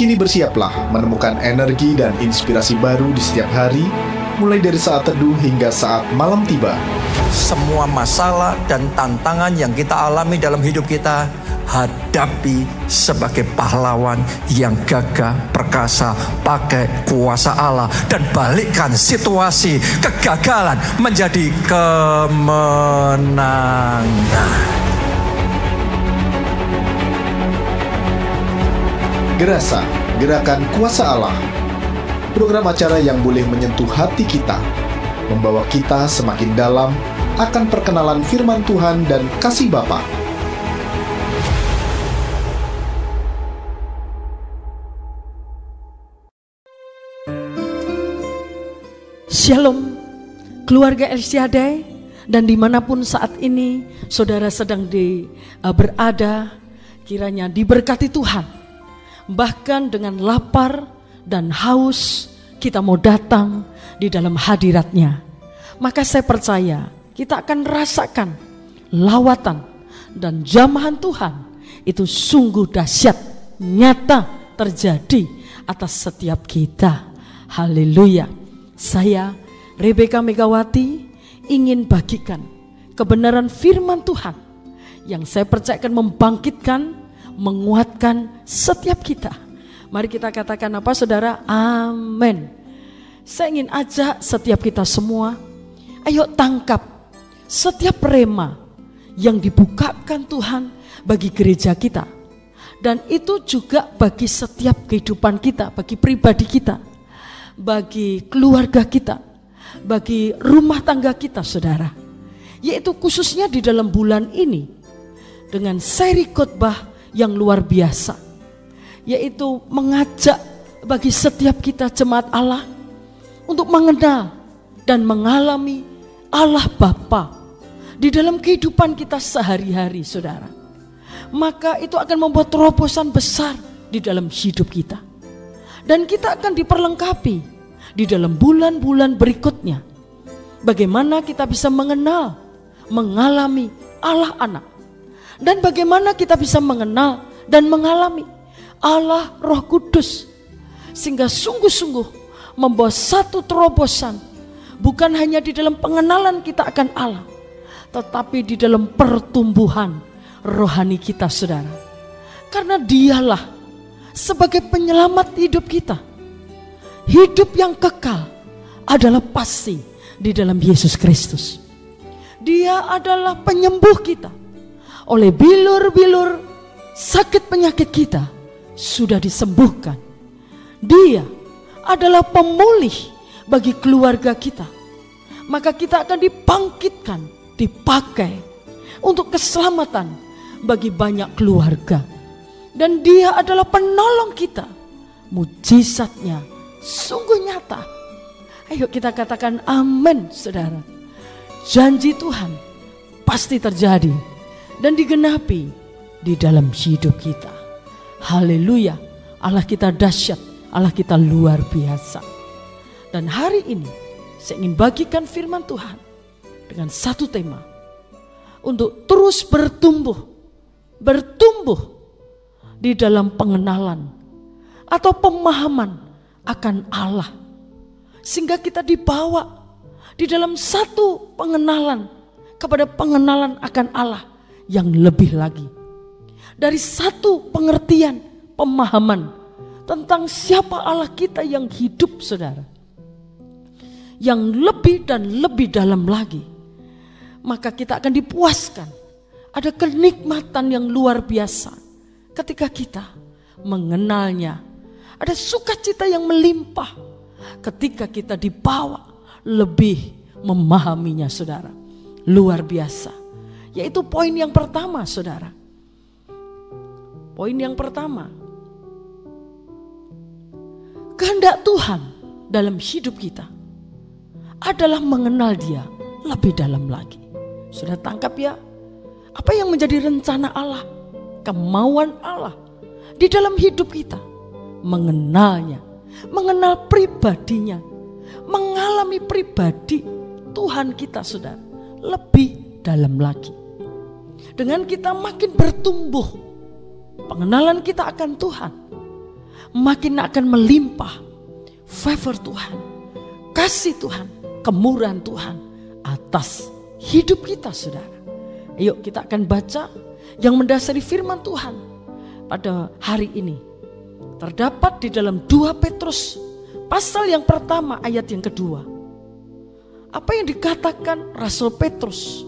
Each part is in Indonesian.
Kini bersiaplah menemukan energi dan inspirasi baru di setiap hari, mulai dari saat teduh hingga saat malam tiba. Semua masalah dan tantangan yang kita alami dalam hidup kita, hadapi sebagai pahlawan yang gagah perkasa pakai kuasa Allah, dan balikkan situasi kegagalan menjadi kemenangan. Gerasa, Gerakan Kuasa Allah. Program acara yang boleh menyentuh hati kita, membawa kita semakin dalam akan perkenalan firman Tuhan dan kasih Bapa. Shalom, keluarga El Shaddai, dan dimanapun saat ini saudara sedang berada, kiranya diberkati Tuhan. Bahkan dengan lapar dan haus kita mau datang di dalam hadirat-Nya. Maka saya percaya kita akan rasakan lawatan dan jamahan Tuhan itu sungguh dahsyat, nyata terjadi atas setiap kita. Haleluya. Saya Rebeka Megawati ingin bagikan kebenaran firman Tuhan yang saya percaya akan membangkitkan, menguatkan setiap kita. Mari kita katakan apa saudara? Amin. Saya ingin ajak setiap kita semua, ayo tangkap setiap rema yang dibukakan Tuhan bagi gereja kita. Dan itu juga bagi setiap kehidupan kita, bagi pribadi kita, bagi keluarga kita, bagi rumah tangga kita saudara. Yaitu khususnya di dalam bulan ini dengan seri khotbah yang luar biasa, yaitu mengajak bagi setiap kita jemaat Allah untuk mengenal dan mengalami Allah Bapa di dalam kehidupan kita sehari-hari saudara. Maka itu akan membuat terobosan besar di dalam hidup kita, dan kita akan diperlengkapi di dalam bulan-bulan berikutnya. Bagaimana kita bisa mengenal, mengalami Allah anak, dan bagaimana kita bisa mengenal dan mengalami Allah Roh Kudus, sehingga sungguh-sungguh membawa satu terobosan, bukan hanya di dalam pengenalan kita akan Allah, tetapi di dalam pertumbuhan rohani kita saudara. Karena Dialah sebagai penyelamat hidup kita. Hidup yang kekal adalah pasti di dalam Yesus Kristus. Dia adalah penyembuh kita. Oleh bilur-bilur sakit penyakit kita sudah disembuhkan. Dia adalah pemulih bagi keluarga kita. Maka kita akan dibangkitkan, dipakai untuk keselamatan bagi banyak keluarga. Dan Dia adalah penolong kita. Mujizatnya sungguh nyata. Ayo kita katakan amin saudara. Janji Tuhan pasti terjadi dan digenapi di dalam hidup kita. Haleluya. Allah kita dahsyat, Allah kita luar biasa. Dan hari ini saya ingin bagikan firman Tuhan dengan satu tema, untuk terus bertumbuh di dalam pengenalan atau pemahaman akan Allah, sehingga kita dibawa di dalam satu pengenalan kepada pengenalan akan Allah yang lebih lagi. Dari satu pengertian, pemahaman tentang siapa Allah kita yang hidup saudara, yang lebih dan lebih dalam lagi, maka kita akan dipuaskan. Ada kenikmatan yang luar biasa ketika kita mengenalnya. Ada sukacita yang melimpah ketika kita dibawa lebih memahaminya saudara. Luar biasa. Yaitu poin yang pertama saudara. Poin yang pertama, kehendak Tuhan dalam hidup kita adalah mengenal Dia lebih dalam lagi. Sudah tangkap ya? Apa yang menjadi rencana Allah, kemauan Allah di dalam hidup kita? Mengenalnya, mengenal pribadinya, mengalami pribadi Tuhan kita saudara lebih dalam lagi. Dengan kita makin bertumbuh pengenalan kita akan Tuhan, makin akan melimpah favor Tuhan, kasih Tuhan, kemurahan Tuhan atas hidup kita, saudara. Ayo kita akan baca yang mendasari firman Tuhan pada hari ini. Terdapat di dalam 2 Petrus pasal yang pertama ayat yang kedua. Apa yang dikatakan Rasul Petrus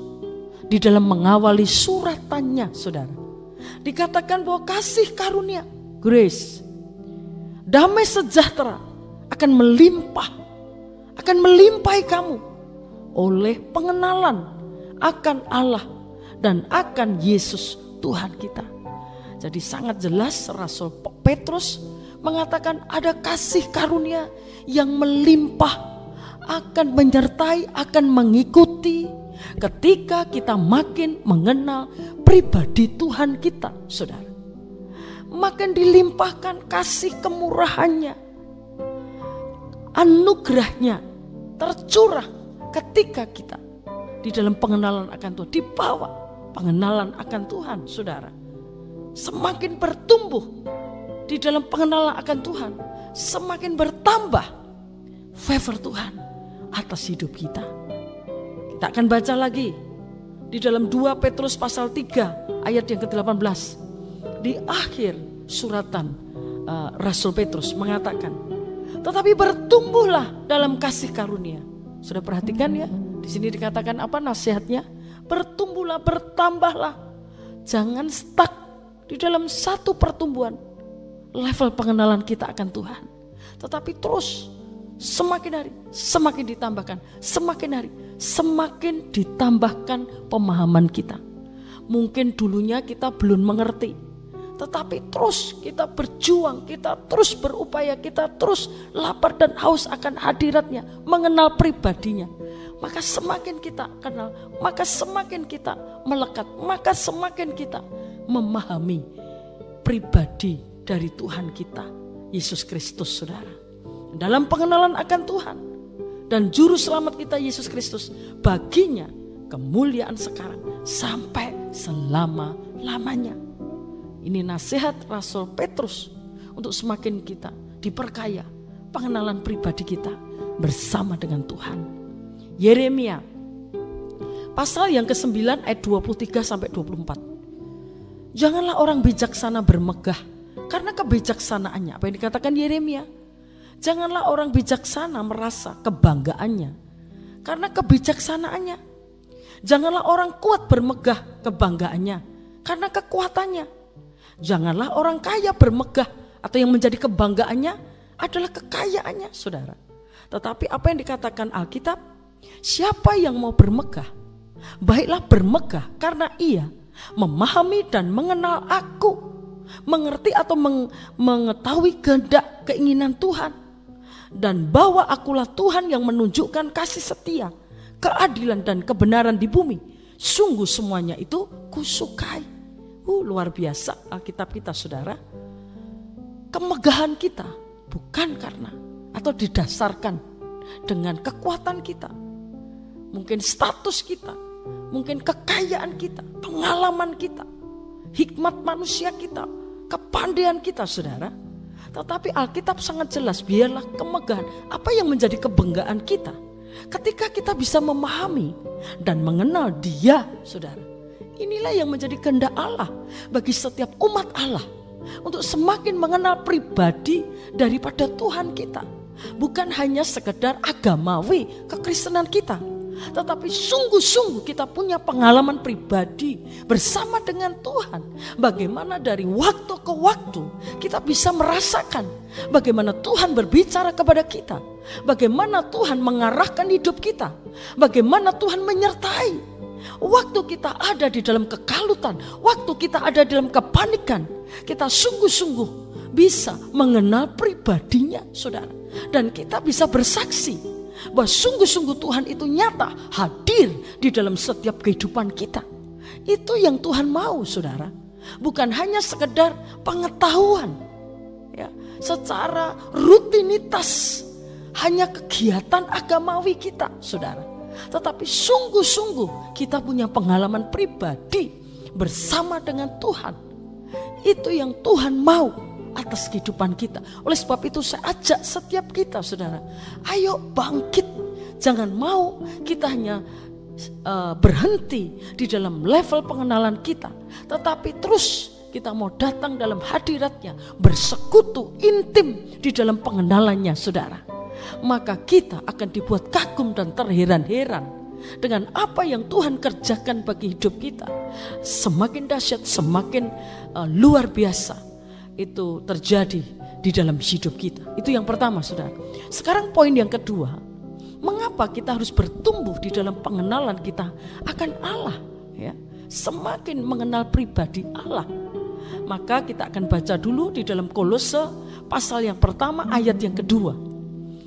di dalam mengawali suratannya, saudara? Dikatakan bahwa kasih karunia, grace, damai sejahtera akan melimpahi kamu oleh pengenalan akan Allah dan akan Yesus Tuhan kita. Jadi sangat jelas Rasul Petrus mengatakan ada kasih karunia yang melimpah, akan menyertai, akan mengikuti ketika kita makin mengenal pribadi Tuhan kita, saudara. Makin dilimpahkan kasih kemurahannya, anugerahnya tercurah ketika kita di dalam pengenalan akan Tuhan, di bawah pengenalan akan Tuhan, saudara. Semakin bertumbuh di dalam pengenalan akan Tuhan, semakin bertambah favor Tuhan atas hidup kita. Kita akan baca lagi di dalam 2 Petrus pasal 3 ayat yang ke-18. Di akhir suratan Rasul Petrus mengatakan, tetapi bertumbuhlah dalam kasih karunia. Sudah perhatikan ya, di sini dikatakan apa nasihatnya? Bertumbuhlah, bertambahlah. Jangan stuck di dalam satu pertumbuhan level pengenalan kita akan Tuhan, tetapi terus semakin hari semakin ditambahkan, semakin hari semakin ditambahkan pemahaman kita. Mungkin dulunya kita belum mengerti, tetapi terus kita berjuang, kita terus berupaya, kita terus lapar dan haus akan hadiratnya, mengenal pribadinya. Maka semakin kita kenal, maka semakin kita melekat, maka semakin kita memahami pribadi dari Tuhan kita, Yesus Kristus, saudara. Dalam pengenalan akan Tuhan dan Juru Selamat kita Yesus Kristus, baginya kemuliaan sekarang sampai selama-lamanya. Ini nasihat Rasul Petrus untuk semakin kita diperkaya pengenalan pribadi kita bersama dengan Tuhan. Yeremia pasal yang ke-9 ayat 23 sampai 24. Janganlah orang bijaksana bermegah karena kebijaksanaannya. Apa yang dikatakan Yeremia? Janganlah orang bijaksana merasa kebanggaannya karena kebijaksanaannya. Janganlah orang kuat bermegah kebanggaannya karena kekuatannya. Janganlah orang kaya bermegah atau yang menjadi kebanggaannya adalah kekayaannya, saudara. Tetapi apa yang dikatakan Alkitab? Siapa yang mau bermegah, baiklah bermegah karena ia memahami dan mengenal aku, mengerti atau mengetahui kehendak keinginan Tuhan, dan bahwa akulah Tuhan yang menunjukkan kasih setia, keadilan dan kebenaran di bumi. Sungguh semuanya itu kusukai. Luar biasa Alkitab kita, saudara. Kemegahan kita bukan karena atau didasarkan dengan kekuatan kita, mungkin status kita, mungkin kekayaan kita, pengalaman kita, hikmat manusia kita, kepandaian kita, saudara. Tetapi Alkitab sangat jelas, biarlah kemegahan, apa yang menjadi kebanggaan kita ketika kita bisa memahami dan mengenal Dia, saudara. Inilah yang menjadi kehendak Allah bagi setiap umat Allah untuk semakin mengenal pribadi daripada Tuhan kita. Bukan hanya sekedar agamawi kekristenan kita, tetapi sungguh-sungguh kita punya pengalaman pribadi bersama dengan Tuhan. Bagaimana dari waktu ke waktu kita bisa merasakan bagaimana Tuhan berbicara kepada kita, bagaimana Tuhan mengarahkan hidup kita, bagaimana Tuhan menyertai. Waktu kita ada di dalam kekalutan, waktu kita ada dalam kepanikan, kita sungguh-sungguh bisa mengenal pribadinya, saudara. Dan kita bisa bersaksi bahwa sungguh-sungguh Tuhan itu nyata hadir di dalam setiap kehidupan kita. Itu yang Tuhan mau, saudara. Bukan hanya sekedar pengetahuan, ya, secara rutinitas, hanya kegiatan agamawi kita, saudara. Tetapi sungguh-sungguh kita punya pengalaman pribadi bersama dengan Tuhan. Itu yang Tuhan mau atas kehidupan kita. Oleh sebab itu saya ajak setiap kita, saudara, ayo bangkit. Jangan mau kita hanya berhenti di dalam level pengenalan kita, tetapi terus kita mau datang dalam hadiratnya, bersekutu intim di dalam pengenalannya, saudara. Maka kita akan dibuat kagum dan terheran-heran dengan apa yang Tuhan kerjakan bagi hidup kita. Semakin dahsyat, semakin luar biasa itu terjadi di dalam hidup kita. Itu yang pertama, saudara. Sekarang poin yang kedua, mengapa kita harus bertumbuh di dalam pengenalan kita akan Allah, ya? Semakin mengenal pribadi Allah. Maka kita akan baca dulu di dalam Kolose pasal yang pertama ayat yang kedua.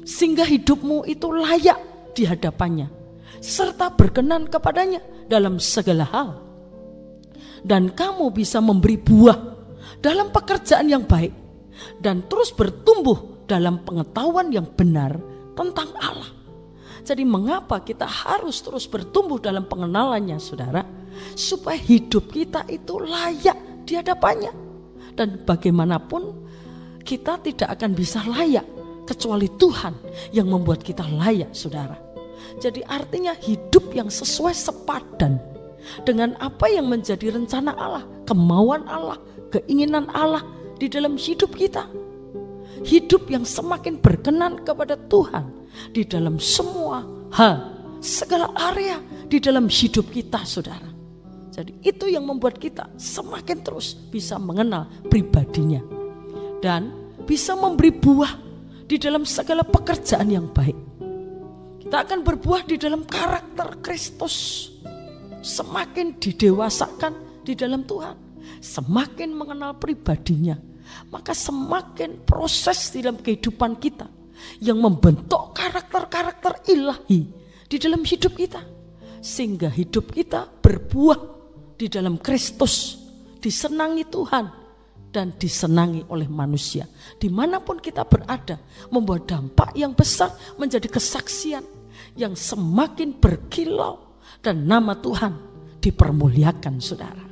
Sehingga hidupmu itu layak di hadapannya, serta berkenan kepadanya dalam segala hal. Dan kamu bisa memberi buah dalam pekerjaan yang baik, dan terus bertumbuh dalam pengetahuan yang benar tentang Allah. Jadi mengapa kita harus terus bertumbuh dalam pengenalannya, saudara? Supaya hidup kita itu layak di hadapannya. Dan bagaimanapun kita tidak akan bisa layak kecuali Tuhan yang membuat kita layak, saudara. Jadi artinya hidup yang sesuai sepadan dengan apa yang menjadi rencana Allah, kemauan Allah, keinginan Allah di dalam hidup kita. Hidup yang semakin berkenan kepada Tuhan di dalam semua hal, segala area di dalam hidup kita, saudara. Jadi itu yang membuat kita semakin terus bisa mengenal pribadinya dan bisa memberi buah di dalam segala pekerjaan yang baik. Kita akan berbuah di dalam karakter Kristus. Semakin didewasakan di dalam Tuhan, semakin mengenal pribadinya, maka semakin proses di dalam kehidupan kita yang membentuk karakter-karakter ilahi di dalam hidup kita. Sehingga hidup kita berbuah di dalam Kristus, disenangi Tuhan dan disenangi oleh manusia. Dimanapun kita berada, membawa dampak yang besar, menjadi kesaksian yang semakin berkilau dan nama Tuhan dipermuliakan, saudara.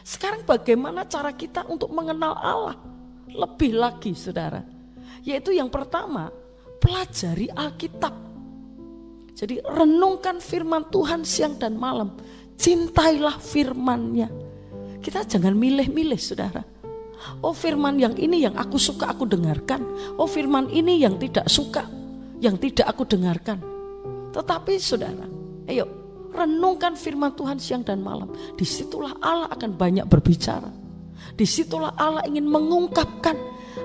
Sekarang bagaimana cara kita untuk mengenal Allah lebih lagi, saudara? Yaitu yang pertama, pelajari Alkitab. Jadi renungkan firman Tuhan siang dan malam. Cintailah firman-Nya. Kita jangan milih-milih, saudara. Oh, firman yang ini yang aku suka aku dengarkan. Oh, firman ini yang tidak suka, yang tidak aku dengarkan. Tetapi saudara, ayo renungkan firman Tuhan siang dan malam. Disitulah Allah akan banyak berbicara. Disitulah Allah ingin mengungkapkan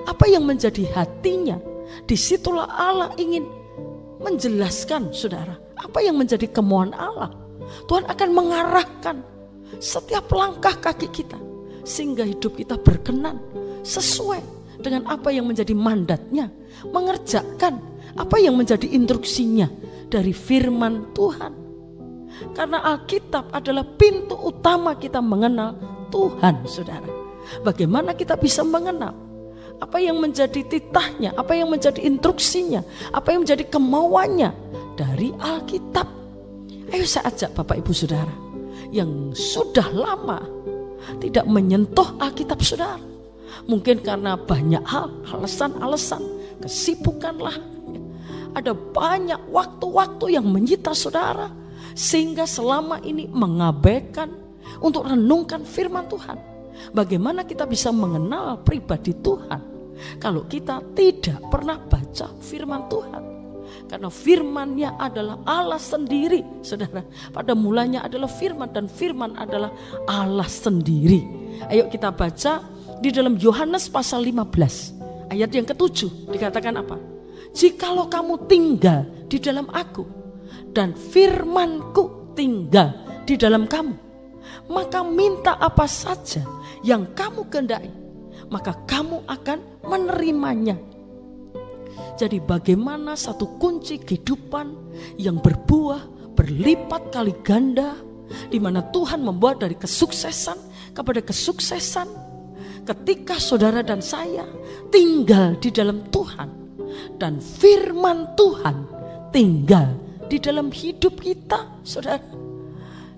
apa yang menjadi hatinya. Disitulah Allah ingin menjelaskan, saudara, apa yang menjadi kemauan Allah. Tuhan akan mengarahkan setiap langkah kaki kita sehingga hidup kita berkenan sesuai dengan apa yang menjadi mandatnya, mengerjakan apa yang menjadi instruksinya dari firman Tuhan. Karena Alkitab adalah pintu utama kita mengenal Tuhan, saudara. Bagaimana kita bisa mengenal apa yang menjadi titahnya, apa yang menjadi instruksinya, apa yang menjadi kemauannya dari Alkitab. Ayo saya ajak Bapak Ibu Saudara yang sudah lama tidak menyentuh Alkitab, saudara. Mungkin karena banyak hal, alasan-alasan, kesibukan lah. Ada banyak waktu-waktu yang menyita saudara, sehingga selama ini mengabaikan untuk renungkan firman Tuhan. Bagaimana kita bisa mengenal pribadi Tuhan kalau kita tidak pernah baca firman Tuhan? Karena firman-Nya adalah Allah sendiri, saudara. Pada mulanya adalah firman dan firman adalah Allah sendiri. Ayo kita baca di dalam Yohanes pasal 15 ayat yang ke-7 dikatakan apa? Jikalau kamu tinggal di dalam aku dan firman-Ku tinggal di dalam kamu, maka minta apa saja yang kamu kehendaki, maka kamu akan menerimanya. Jadi bagaimana satu kunci kehidupan yang berbuah, berlipat kali ganda, di mana Tuhan membuat dari kesuksesan kepada kesuksesan, ketika saudara dan saya tinggal di dalam Tuhan dan firman Tuhan tinggal di dalam hidup kita, saudara.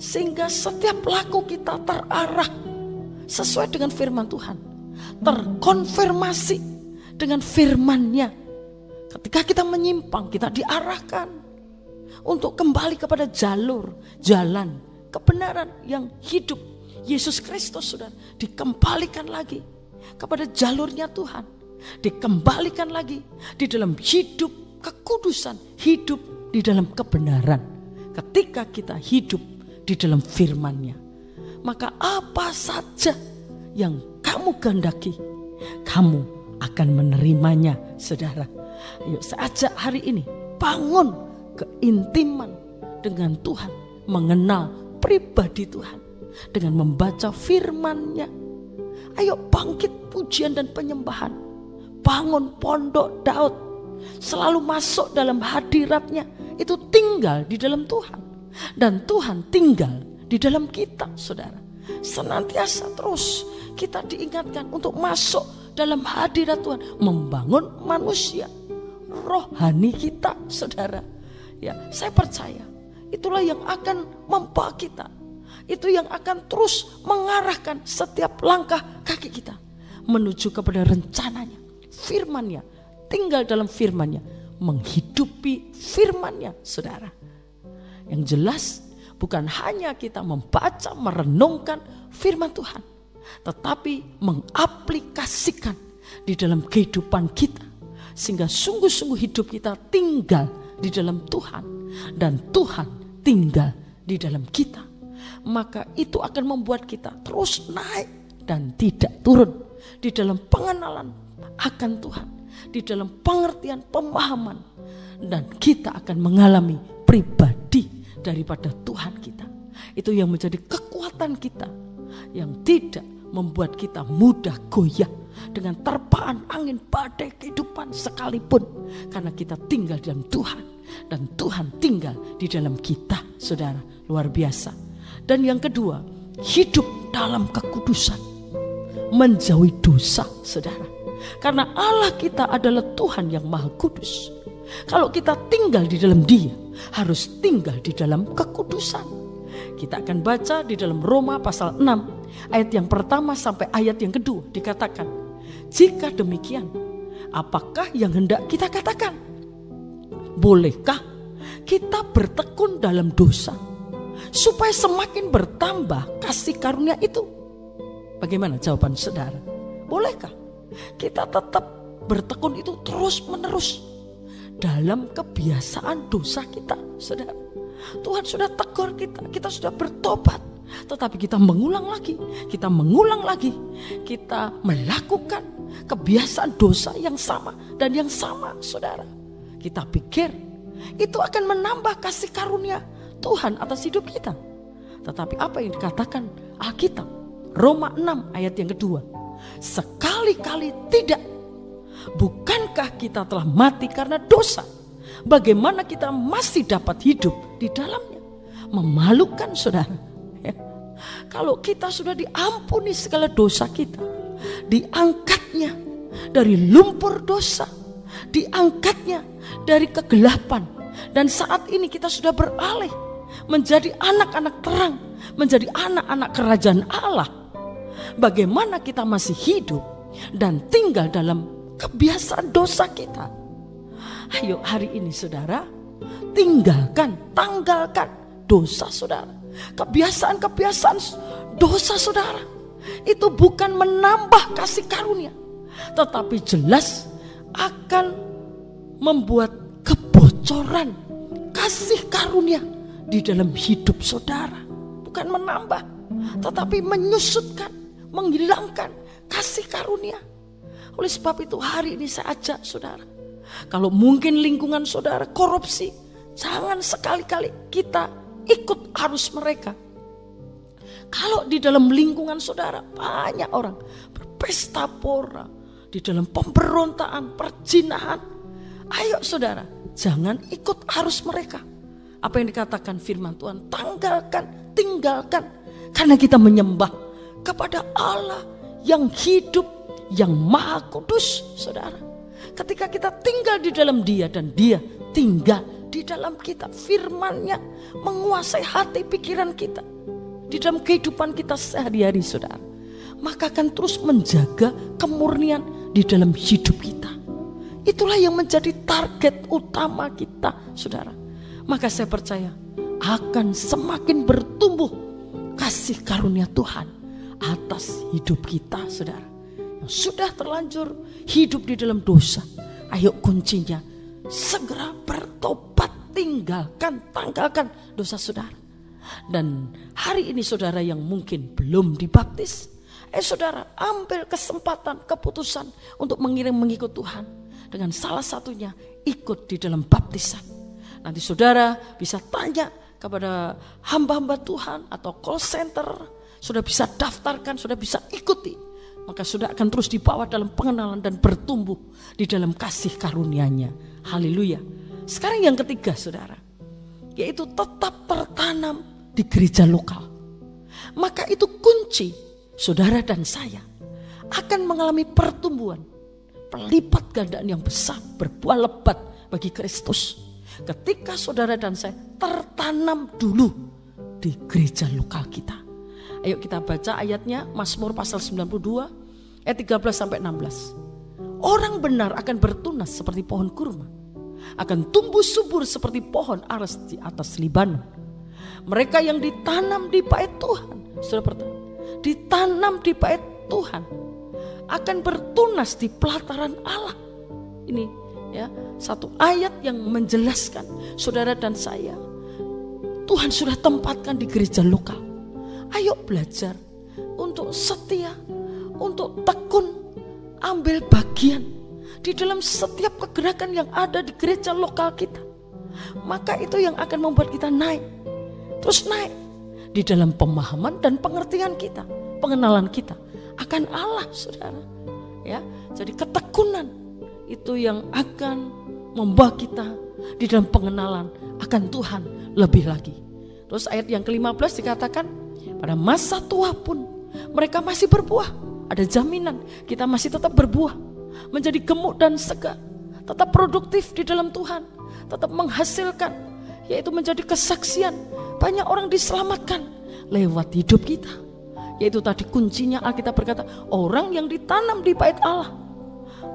Sehingga setiap laku kita terarah sesuai dengan firman Tuhan. terkonfirmasi dengan firman-Nya. Ketika kita menyimpang, kita diarahkan untuk kembali kepada jalan kebenaran yang hidup. Yesus Kristus sudah dikembalikan lagi kepada jalurnya Tuhan. Dikembalikan lagi di dalam hidup kekudusan, hidup di dalam kebenaran. Ketika kita hidup di dalam firman-Nya, maka apa saja yang kamu kehendaki, kamu akan menerimanya, saudara. Yuk, saya ajak hari ini bangun keintiman dengan Tuhan, mengenal pribadi Tuhan dengan membaca firman-Nya. Ayo bangkit pujian dan penyembahan. Bangun pondok Daud, selalu masuk dalam hadirat-Nya. Itu tinggal di dalam Tuhan, dan Tuhan tinggal di dalam kita, saudara. Senantiasa terus kita diingatkan untuk masuk dalam hadirat Tuhan, membangun manusia rohani kita, saudara. Ya, saya percaya itulah yang akan membawa kita. Itu yang akan terus mengarahkan setiap langkah kaki kita menuju kepada rencananya, firman-Nya, tinggal dalam firman-Nya, menghidupi firman-Nya, saudara. Yang jelas bukan hanya kita membaca, merenungkan firman Tuhan, tetapi mengaplikasikan di dalam kehidupan kita, sehingga sungguh-sungguh hidup kita tinggal di dalam Tuhan, dan Tuhan tinggal di dalam kita. Maka itu akan membuat kita terus naik dan tidak turun di dalam pengenalan akan Tuhan, di dalam pengertian, pemahaman, dan kita akan mengalami pribadi daripada Tuhan kita. Itu yang menjadi kekuatan kita, yang tidak membuat kita mudah goyah dengan terpaan angin badai kehidupan sekalipun, karena kita tinggal dalam Tuhan dan Tuhan tinggal di dalam kita, saudara. Luar biasa. Dan yang kedua, hidup dalam kekudusan, menjauhi dosa, saudara. Karena Allah kita adalah Tuhan yang Maha Kudus. Kalau kita tinggal di dalam Dia, harus tinggal di dalam kekudusan. Kita akan baca di dalam Roma pasal 6 ayat yang pertama sampai ayat yang kedua, dikatakan, jika demikian, apakah yang hendak kita katakan? Bolehkah kita bertekun dalam dosa supaya semakin bertambah kasih karunia itu? Bagaimana jawaban saudara? Bolehkah kita tetap bertekun itu terus menerus dalam kebiasaan dosa kita, saudara? Tuhan sudah tegur kita, kita sudah bertobat, tetapi kita mengulang lagi, kita melakukan kebiasaan dosa yang sama dan yang sama, saudara. Kita pikir itu akan menambah kasih karunia Tuhan atas hidup kita. Tetapi apa yang dikatakan Alkitab, Roma 6 ayat yang kedua, sekali-kali tidak. Bukankah kita telah mati karena dosa? Bagaimana kita masih dapat hidup di dalamnya? Memalukan, saudara. Ya. Kalau kita sudah diampuni segala dosa kita, diangkatnya dari lumpur dosa, diangkatnya dari kegelapan, dan saat ini kita sudah beralih menjadi anak-anak terang, menjadi anak-anak kerajaan Allah. Bagaimana kita masih hidup dan tinggal dalam kebiasaan dosa kita? Ayo hari ini, saudara, tanggalkan dosa, saudara. Kebiasaan-kebiasaan dosa, saudara, itu bukan menambah kasih karunia, tetapi jelas akan membuat kebocoran kasih karunia di dalam hidup saudara. Bukan menambah, tetapi menyusutkan, menghilangkan kasih karunia. Oleh sebab itu hari ini saya ajak saudara, kalau mungkin lingkungan saudara korupsi, jangan sekali-kali kita ikut arus mereka. Kalau di dalam lingkungan saudara banyak orang berpesta pora, di dalam pemberontakan, perzinahan, ayo saudara, jangan ikut arus mereka. Apa yang dikatakan firman Tuhan, tinggalkan. Karena kita menyembah kepada Allah yang hidup, yang Maha Kudus, saudara. Ketika kita tinggal di dalam Dia dan Dia tinggal di dalam kita, firman-Nya menguasai hati pikiran kita, di dalam kehidupan kita sehari-hari, saudara. maka akan terus menjaga kemurnian di dalam hidup kita. Itulah yang menjadi target utama kita, saudara. Maka saya percaya akan semakin bertumbuh kasih karunia Tuhan atas hidup kita, saudara. Yang sudah terlanjur hidup di dalam dosa, ayo kuncinya segera bertobat, tanggalkan dosa saudara. Dan hari ini saudara yang mungkin belum dibaptis, saudara ambil kesempatan, keputusan untuk mengikut Tuhan. Dengan salah satunya ikut di dalam baptisan. Nanti saudara bisa tanya kepada hamba-hamba Tuhan atau call center, sudah bisa daftarkan, sudah bisa ikuti. Maka sudah akan terus dibawa dalam pengenalan dan bertumbuh di dalam kasih karunia-Nya. Haleluya. Sekarang yang ketiga saudara, yaitu tetap tertanam di gereja lokal. Maka itu kunci saudara dan saya akan mengalami pertumbuhan, pelipat gandaan yang besar, berbuah lebat bagi Kristus. Ketika saudara dan saya tertanam dulu di gereja lokal kita. Ayo kita baca ayatnya, Mazmur pasal 92 ayat 13-16. Orang benar akan bertunas seperti pohon kurma, akan tumbuh subur seperti pohon ares di atas Libanon. Mereka yang ditanam di bait Tuhan, saudara, ditanam di bait Tuhan, akan bertunas di pelataran Allah. Ini ya, satu ayat yang menjelaskan saudara dan saya, Tuhan sudah tempatkan di gereja lokal. Ayo belajar untuk setia, untuk tekun, ambil bagian di dalam setiap kegerakan yang ada di gereja lokal kita. Maka itu yang akan membuat kita naik, terus naik di dalam pemahaman dan pengertian kita, pengenalan kita akan Allah, saudara. Ya, jadi ketekunan itu yang akan membawa kita di dalam pengenalan akan Tuhan lebih lagi. Terus ayat yang ke-15 dikatakan, pada masa tua pun mereka masih berbuah. Ada jaminan kita masih tetap berbuah, menjadi gemuk dan segar, tetap produktif di dalam Tuhan, tetap menghasilkan, yaitu menjadi kesaksian. Banyak orang diselamatkan lewat hidup kita. Yaitu tadi kuncinya Alkitab berkata, orang yang ditanam di bait Allah,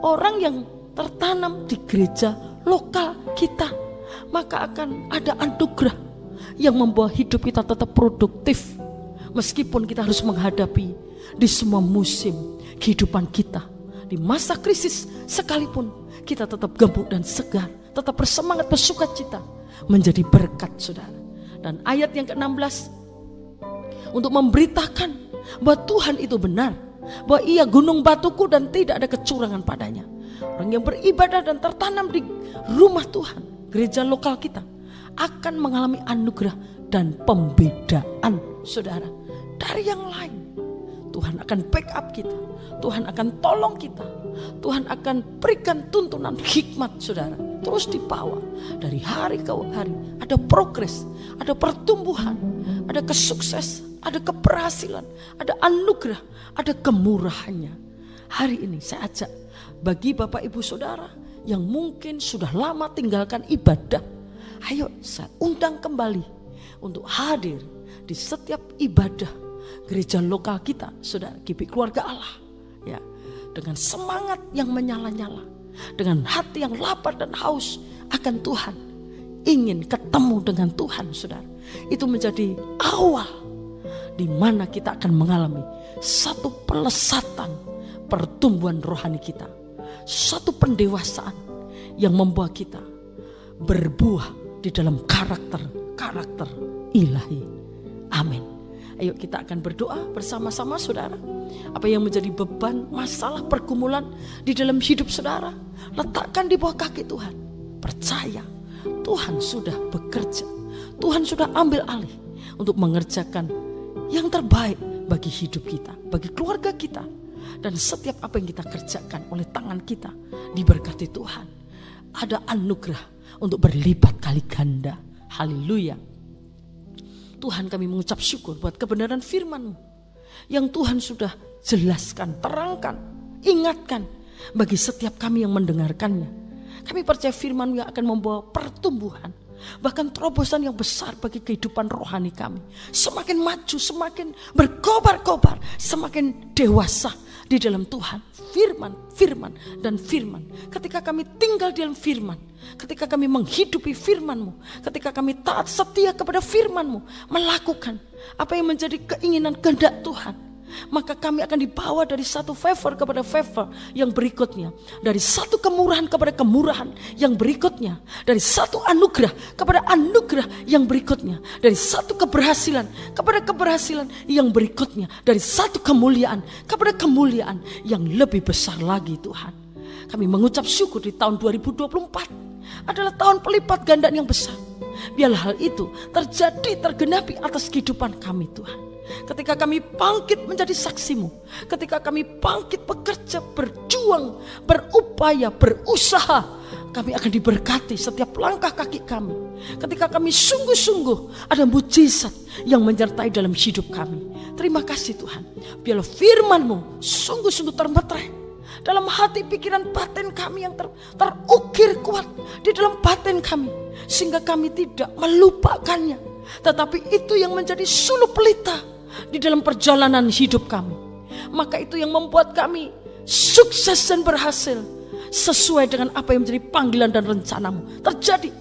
orang yang tertanam di gereja lokal kita, maka akan ada anugerah yang membawa hidup kita tetap produktif. Meskipun kita harus menghadapi di semua musim kehidupan kita, di masa krisis sekalipun, kita tetap gemuk dan segar, tetap bersemangat, bersukacita, menjadi berkat, saudara. Dan ayat yang ke-16 untuk memberitakan bahwa Tuhan itu benar, bahwa Ia gunung batuku dan tidak ada kecurangan padanya. Orang yang beribadah dan tertanam di rumah Tuhan, gereja lokal kita, akan mengalami anugerah dan pembedaan, saudara, dari yang lain. Tuhan akan backup kita, Tuhan akan tolong kita, Tuhan akan berikan tuntunan hikmat, saudara, terus dibawa dari hari ke hari. Ada progres, ada pertumbuhan, ada kesukses, ada keberhasilan, ada anugerah, ada kemurahannya. Hari ini saya ajak bagi Bapak Ibu Saudara yang mungkin sudah lama tinggalkan ibadah, ayo saya undang kembali untuk hadir di setiap ibadah gereja lokal kita, saudara, GP Keluarga Allah, ya, dengan semangat yang menyala-nyala, dengan hati yang lapar dan haus akan Tuhan, ingin ketemu dengan Tuhan, saudara. Itu menjadi awal di mana kita akan mengalami satu pelesatan pertumbuhan rohani kita, satu pendewasaan yang membawa kita berbuah di dalam karakter ilahi. Amin. Ayo kita akan berdoa bersama-sama, saudara. Apa yang menjadi beban, masalah, pergumulan di dalam hidup saudara, letakkan di bawah kaki Tuhan. Percaya Tuhan sudah bekerja, Tuhan sudah ambil alih untuk mengerjakan yang terbaik bagi hidup kita, bagi keluarga kita. Dan setiap apa yang kita kerjakan oleh tangan kita diberkati Tuhan. Ada anugerah untuk berlipat kali ganda. Haleluya. Tuhan, kami mengucap syukur buat kebenaran firman-Mu yang Tuhan sudah jelaskan, terangkan, ingatkan bagi setiap kami yang mendengarkannya. Kami percaya firman-Mu yang akan membawa pertumbuhan, bahkan terobosan yang besar bagi kehidupan rohani kami. Semakin maju, semakin berkobar-kobar, semakin dewasa di dalam Tuhan. Firman, dan firman. Ketika kami tinggal di dalam firman, ketika kami menghidupi firman-Mu, ketika kami taat setia kepada firman-Mu, melakukan apa yang menjadi keinginan kehendak Tuhan, maka kami akan dibawa dari satu favor kepada favor yang berikutnya, dari satu kemurahan kepada kemurahan yang berikutnya, dari satu anugerah kepada anugerah yang berikutnya, dari satu keberhasilan kepada keberhasilan yang berikutnya, dari satu kemuliaan kepada kemuliaan yang lebih besar lagi. Tuhan, kami mengucap syukur di tahun 2024 adalah tahun pelipat gandaan yang besar. Biarlah hal itu terjadi, tergenapi atas kehidupan kami Tuhan. Ketika kami bangkit menjadi saksi-Mu, ketika kami bangkit bekerja, berjuang, berupaya, berusaha, kami akan diberkati setiap langkah kaki kami. Ketika kami sungguh-sungguh, ada mujizat yang menyertai dalam hidup kami. Terima kasih Tuhan. Biarlah firman-Mu sungguh-sungguh termeterai dalam hati, pikiran, batin kami yang terukir kuat di dalam batin kami, sehingga kami tidak melupakannya, tetapi itu yang menjadi suluh pelita di dalam perjalanan hidup kami. Maka itu yang membuat kami sukses dan berhasil sesuai dengan apa yang menjadi panggilan dan rencana-Mu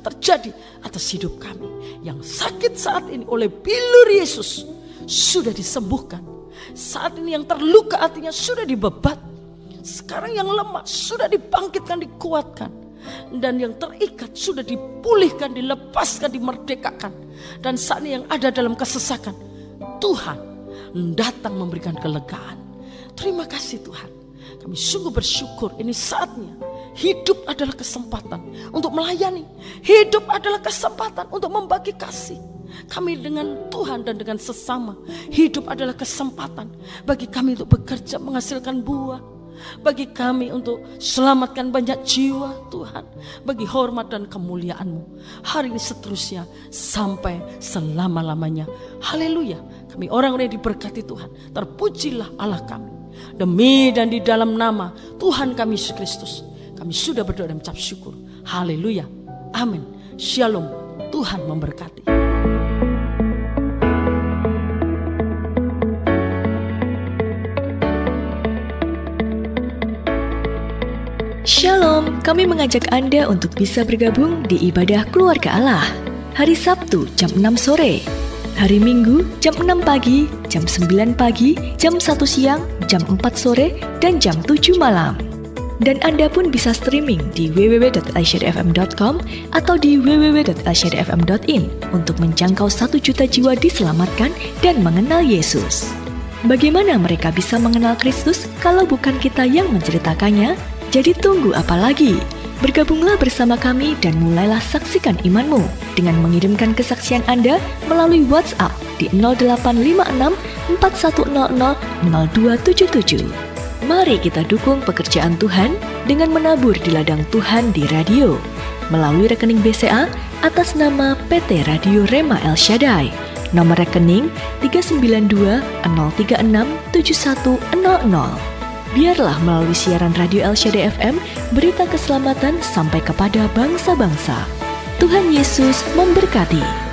terjadi atas hidup kami. Yang sakit saat ini oleh bilur Yesus sudah disembuhkan. Saat ini yang terluka hatinya sudah dibebat. Sekarang yang lemah sudah dibangkitkan, dikuatkan. Dan yang terikat sudah dipulihkan, dilepaskan, dimerdekakan. Dan saat ini yang ada dalam kesesakan, Tuhan datang memberikan kelegaan. Terima kasih Tuhan. Kami sungguh bersyukur. Ini saatnya. Hidup adalah kesempatan untuk melayani. Hidup adalah kesempatan untuk membagi kasih kami dengan Tuhan dan dengan sesama. Hidup adalah kesempatan bagi kami untuk bekerja, menghasilkan buah. Bagi kami untuk selamatkan banyak jiwa Tuhan, bagi hormat dan kemuliaan-Mu hari ini seterusnya sampai selama-lamanya. Haleluya. Kami orang-orang yang diberkati Tuhan, terpujilah Allah kami. Demi dan di dalam nama Tuhan kami Yesus Kristus, kami sudah berdoa dan mengucap syukur. Haleluya. Amin. Shalom. Tuhan memberkati. Shalom, kami mengajak Anda untuk bisa bergabung di ibadah keluarga Allah. Hari Sabtu jam 6 sore, hari Minggu jam 6 pagi, jam 9 pagi, jam 1 siang, jam 4 sore, dan jam 7 malam. Dan Anda pun bisa streaming di www.elshadafm.com atau di www.elshadafm.in untuk menjangkau 1 juta jiwa diselamatkan dan mengenal Yesus. Bagaimana mereka bisa mengenal Kristus kalau bukan kita yang menceritakannya? Jadi tunggu apa lagi? Bergabunglah bersama kami dan mulailah saksikan imanmu dengan mengirimkan kesaksian Anda melalui WhatsApp di 0856 4100 0277. Mari kita dukung pekerjaan Tuhan dengan menabur di ladang Tuhan di radio melalui rekening BCA atas nama PT Radio Rema El Shaddai. Nomor rekening 392 036 7100. Biarlah melalui siaran Radio El Shaddai FM, berita keselamatan sampai kepada bangsa-bangsa. Tuhan Yesus memberkati.